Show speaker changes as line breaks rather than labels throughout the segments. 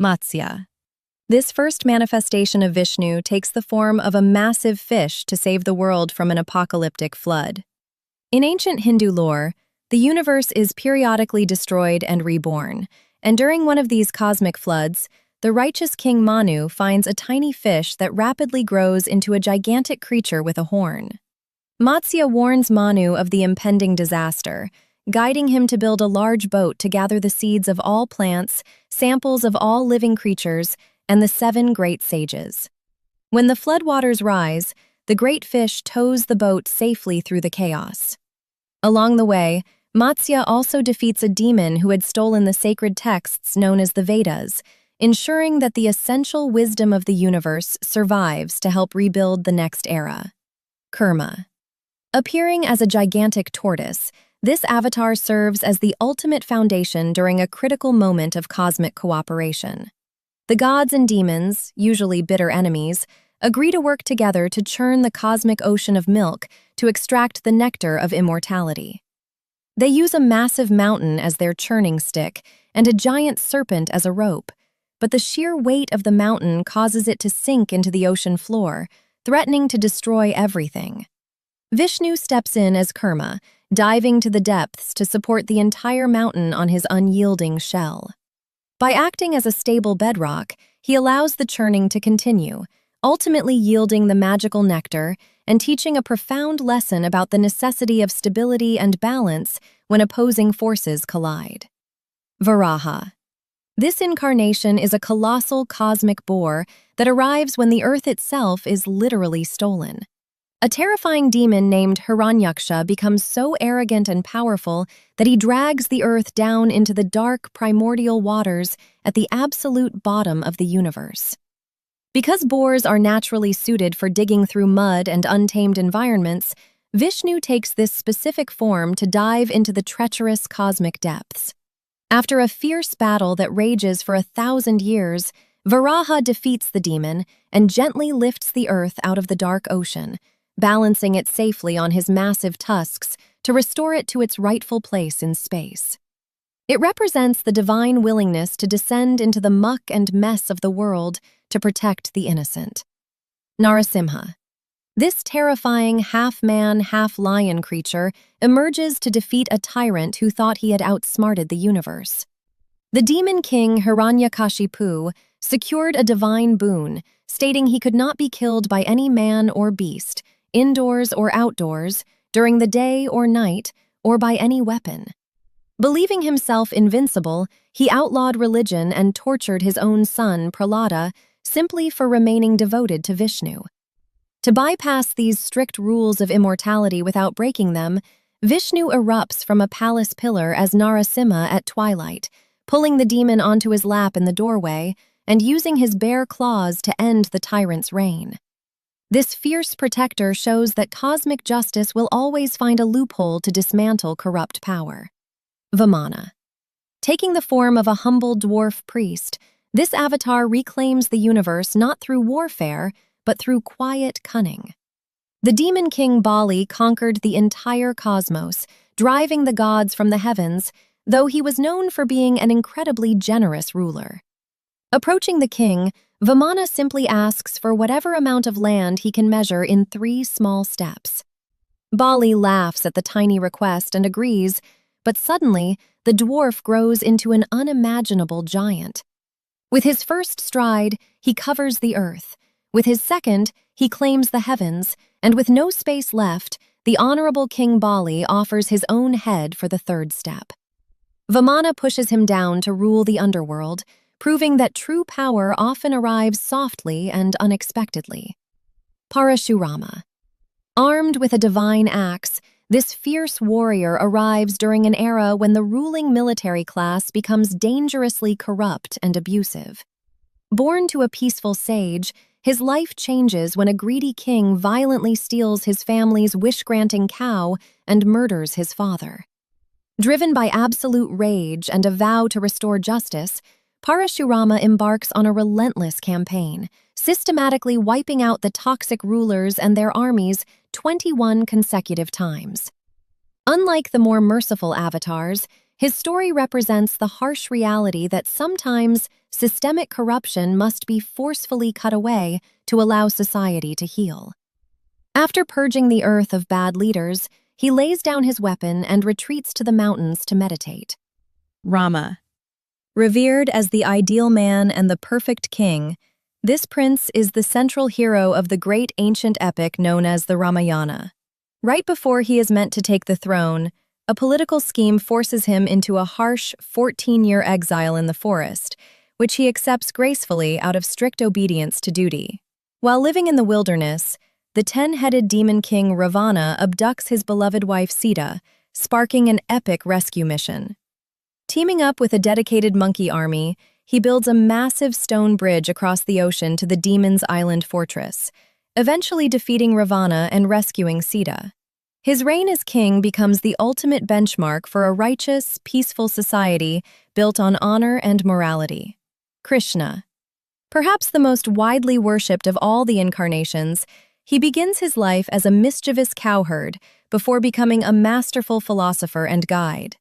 Matsya. This first manifestation of Vishnu takes the form of a massive fish to save the world from an apocalyptic flood. In ancient Hindu lore, the universe is periodically destroyed and reborn, and during one of these cosmic floods, the righteous King Manu finds a tiny fish that rapidly grows into a gigantic creature with a horn. Matsya warns Manu of the impending disaster, guiding him to build a large boat to gather the seeds of all plants, samples of all living creatures, and the 7 great sages. When the floodwaters rise, the great fish tows the boat safely through the chaos. Along the way, Matsya also defeats a demon who had stolen the sacred texts known as the Vedas, ensuring that the essential wisdom of the universe survives to help rebuild the next era. Kurma. Appearing as a gigantic tortoise, this avatar serves as the ultimate foundation during a critical moment of cosmic cooperation. The gods and demons, usually bitter enemies, agree to work together to churn the cosmic ocean of milk to extract the nectar of immortality. They use a massive mountain as their churning stick and a giant serpent as a rope, but the sheer weight of the mountain causes it to sink into the ocean floor, threatening to destroy everything. Vishnu steps in as Kurma, diving to the depths to support the entire mountain on his unyielding shell. By acting as a stable bedrock, he allows the churning to continue, ultimately yielding the magical nectar and teaching a profound lesson about the necessity of stability and balance when opposing forces collide. Varaha. This incarnation is a colossal cosmic boar that arrives when the earth itself is literally stolen. A terrifying demon named Hiranyaksha becomes so arrogant and powerful that he drags the earth down into the dark primordial waters at the absolute bottom of the universe. Because boars are naturally suited for digging through mud and untamed environments, Vishnu takes this specific form to dive into the treacherous cosmic depths. After a fierce battle that rages for 1,000 years, Varaha defeats the demon and gently lifts the earth out of the dark ocean, balancing it safely on his massive tusks to restore it to its rightful place in space. It represents the divine willingness to descend into the muck and mess of the world to protect the innocent. Narasimha. This terrifying half-man, half-lion creature emerges to defeat a tyrant who thought he had outsmarted the universe. The demon king Hiranyakashipu secured a divine boon, stating he could not be killed by any man or beast, indoors or outdoors, during the day or night, or by any weapon. Believing himself invincible, he outlawed religion and tortured his own son, Prahlada, simply for remaining devoted to Vishnu. To bypass these strict rules of immortality without breaking them, Vishnu erupts from a palace pillar as Narasimha at twilight, pulling the demon onto his lap in the doorway and using his bare claws to end the tyrant's reign. This fierce protector shows that cosmic justice will always find a loophole to dismantle corrupt power. Vamana. Taking the form of a humble dwarf priest, this avatar reclaims the universe not through warfare, but through quiet cunning. The demon king Bali conquered the entire cosmos, driving the gods from the heavens, though he was known for being an incredibly generous ruler. Approaching the king, Vamana simply asks for whatever amount of land he can measure in 3 small steps. Bali laughs at the tiny request and agrees, but suddenly the dwarf grows into an unimaginable giant. With his first stride, he covers the earth. With his second, he claims the heavens, and with no space left, the honorable King Bali offers his own head for the 3rd step. Vamana pushes him down to rule the underworld, proving that true power often arrives softly and unexpectedly. Parasurama. Armed with a divine axe, this fierce warrior arrives during an era when the ruling military class becomes dangerously corrupt and abusive. Born to a peaceful sage, his life changes when a greedy king violently steals his family's wish-granting cow and murders his father. Driven by absolute rage and a vow to restore justice, Parasurama embarks on a relentless campaign, systematically wiping out the toxic rulers and their armies 21 consecutive times. Unlike the more merciful avatars, His story represents the harsh reality that sometimes systemic corruption must be forcefully cut away to allow society to heal. After purging the earth of bad leaders, he lays down his weapon and retreats to the mountains to meditate. Rama. Revered as the ideal man and the perfect king, this prince is the central hero of the great ancient epic known as the Ramayana. Right before he is meant to take the throne, a political scheme forces him into a harsh 14-year exile in the forest, which he accepts gracefully out of strict obedience to duty. While living in the wilderness, the 10-headed demon king Ravana abducts his beloved wife Sita, sparking an epic rescue mission. Teaming up with a dedicated monkey army, he builds a massive stone bridge across the ocean to the demon's island fortress, eventually defeating Ravana and rescuing Sita. His reign as king becomes the ultimate benchmark for a righteous, peaceful society built on honor and morality. Krishna. Perhaps the most widely worshipped of all the incarnations, he begins his life as a mischievous cowherd before becoming a masterful philosopher and guide.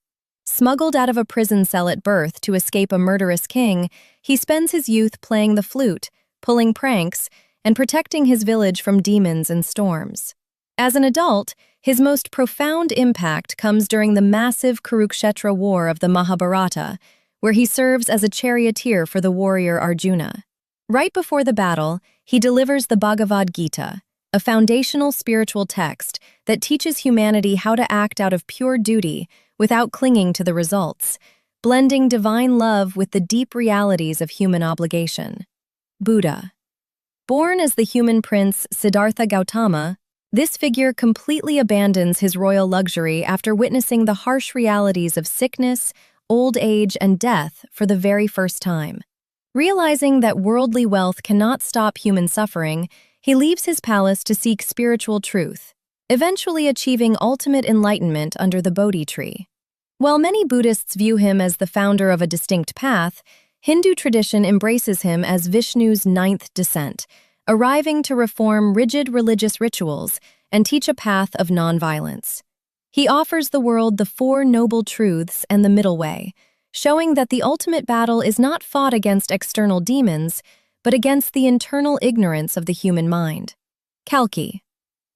Smuggled out of a prison cell at birth to escape a murderous king, he spends his youth playing the flute, pulling pranks, and protecting his village from demons and storms. As an adult, his most profound impact comes during the massive Kurukshetra war of the Mahabharata, where he serves as a charioteer for the warrior Arjuna. Right before the battle, he delivers the Bhagavad Gita, a foundational spiritual text that teaches humanity how to act out of pure duty without clinging to the results, blending divine love with the deep realities of human obligation. Buddha. Born as the human prince Siddhartha Gautama, this figure completely abandons his royal luxury after witnessing the harsh realities of sickness, old age, and death for the very first time. Realizing that worldly wealth cannot stop human suffering, he leaves his palace to seek spiritual truth, eventually achieving ultimate enlightenment under the Bodhi tree. While many Buddhists view him as the founder of a distinct path, Hindu tradition embraces him as Vishnu's ninth descent, arriving to reform rigid religious rituals and teach a path of nonviolence. He offers the world the Four Noble Truths and the Middle Way, showing that the ultimate battle is not fought against external demons, but against the internal ignorance of the human mind. Kalki.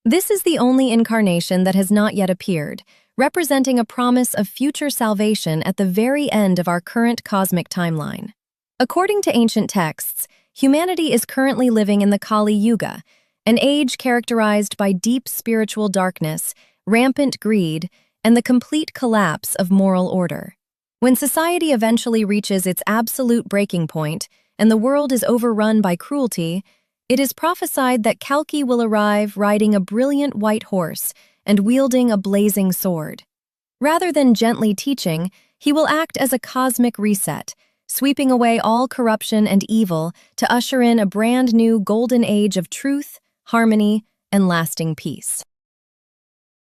This is the only incarnation that has not yet appeared, representing a promise of future salvation at the very end of our current cosmic timeline. According to ancient texts, humanity is currently living in the Kali Yuga, an age characterized by deep spiritual darkness, rampant greed, and the complete collapse of moral order. When society eventually reaches its absolute breaking point and the world is overrun by cruelty, it is prophesied that Kalki will arrive riding a brilliant white horse and wielding a blazing sword. Rather than gently teaching, he will act as a cosmic reset, sweeping away all corruption and evil to usher in a brand new golden age of truth, harmony, and lasting peace.